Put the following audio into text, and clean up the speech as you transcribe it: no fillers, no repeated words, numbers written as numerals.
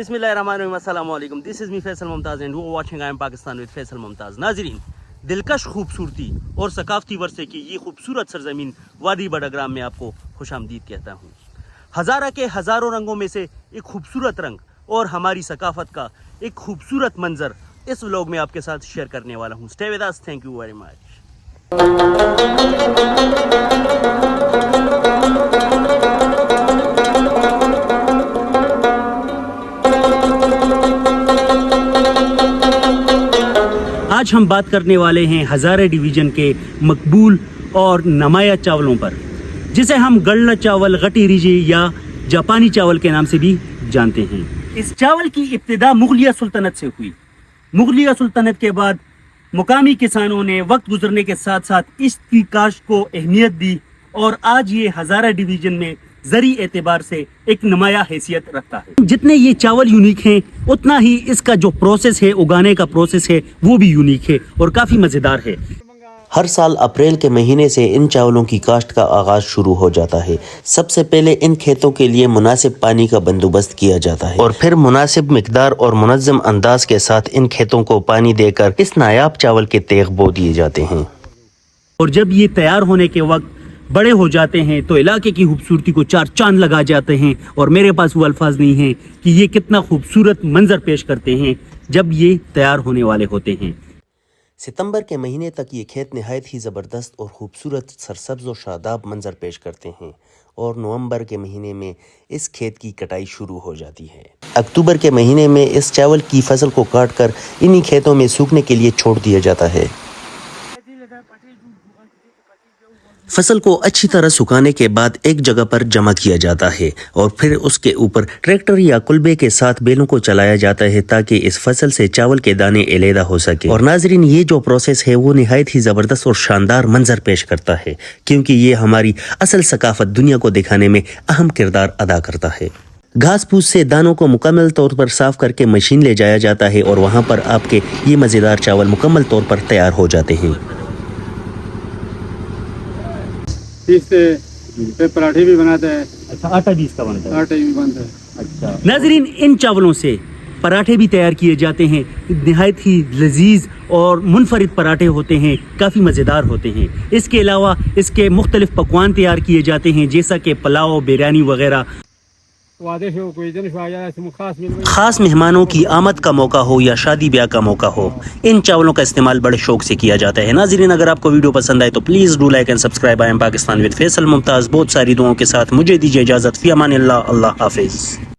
बिस्मिल्लाहिर्रहमानिर्रहीम, अस्सलाम वालेकुम। This is me Faisal Mumtaz and वो watching I am Pakistan with Faisal Mumtaz. नाज़रीन, दिलकश खूबसूरती और सकाफती वर्से की ये खूबसूरत सरजमीन वादी बड़ाग्राम में आपको खुशामदीद कहता हूँ। हज़ारा के हज़ारों रंगों में से एक खूबसूरत रंग और हमारी सकाफत का एक खूबसूरत मंजर इस व्लॉग में आपके साथ शेयर करने वाला हूँ। Stay with us, thank you very much. आज हम बात करने वाले हैं हज़ारा डिवीज़न के मकबूल और नमाया चावलों पर, जिसे हम गल्ला चावल, गटी रिजी या जापानी चावल के नाम से भी जानते हैं। इस चावल की इब्तिदा मुगलिया सुल्तनत से हुई। मुगलिया सुल्तनत के बाद मुकामी किसानों ने वक्त गुजरने के साथ साथ इसकी काश्त को अहमियत दी और आज ये हज़ारा डिवीज़न में ज़री एतबार से एक नुमाया हैसियत रखता है। जितने ये चावल यूनिक हैं उतना ही इसका जो प्रोसेस है, उगाने का प्रोसेस है, वो भी यूनिक है और काफ़ी मज़ेदार है। हर साल अप्रैल के महीने से इन चावलों की काश्त का आगाज शुरू हो जाता है। सबसे पहले इन खेतों के लिए मुनासिब पानी का बंदोबस्त किया जाता है और फिर मुनासिब मिकदार और मुनज़्ज़म अंदाज के साथ इन खेतों को पानी देकर इस नायाब चावल के तेग बो दिए जाते हैं। और जब ये तैयार होने के वक्त बड़े हो जाते हैं तो इलाके की खूबसूरती को चार चांद लगा जाते हैं और मेरे पास वो अल्फाज नहीं हैं कि ये कितना खूबसूरत मंजर पेश करते हैं जब ये तैयार होने वाले होते हैं। सितंबर के महीने तक ये खेत नहायत ही ज़बरदस्त और खूबसूरत सरसब्ज और शादाब मंजर पेश करते हैं और नवंबर के महीने में इस खेत की कटाई शुरू हो जाती है। अक्टूबर के महीने में इस चावल की फसल को काट कर इन्हीं खेतों में सूखने के लिए छोड़ दिया जाता है। फसल को अच्छी तरह सुखाने के बाद एक जगह पर जमा किया जाता है और फिर उसके ऊपर ट्रैक्टर या कुल्बे के साथ बेलों को चलाया जाता है ताकि इस फसल से चावल के दाने अलहदा हो सके। और नाजरीन, ये जो प्रोसेस है वो निहायत ही ज़बरदस्त और शानदार मंजर पेश करता है क्योंकि ये हमारी असल सकाफत दुनिया को दिखाने में अहम किरदार अदा करता है। घास फूस से दानों को मुकम्मल तौर पर साफ करके मशीन ले जाया जाता है और वहाँ पर आपके ये मज़ेदार चावल मुकम्मल तौर पर तैयार हो जाते हैं। इससे पराठे भी बनाते हैं। अच्छा, आटा भी इसका बनता है? आटा भी बनता है। अच्छा नाजरीन, इन चावलों से पराठे भी तैयार किए जाते हैं। निहायत ही लजीज और मुनफरिद पराठे होते हैं, काफ़ी मज़ेदार होते हैं। इसके अलावा इसके मुख्तलिफ पकवान तैयार किए जाते हैं जैसा कि पुलाव, बिरयानी वगैरह। खास मेहमानों की आमद का मौका हो या शादी ब्याह का मौका हो, इन चावलों का इस्तेमाल बड़े शौक से किया जाता है। नाज़रीन, अगर आपको वीडियो पसंद आए तो please do like and subscribe. I am Pakistan with Faisal Mumtaz. बहुत सारी दुआओं के साथ मुझे दीजिए इजाज़त। फ़ी अमान अल्लाह। अल्लाह हाफिज़।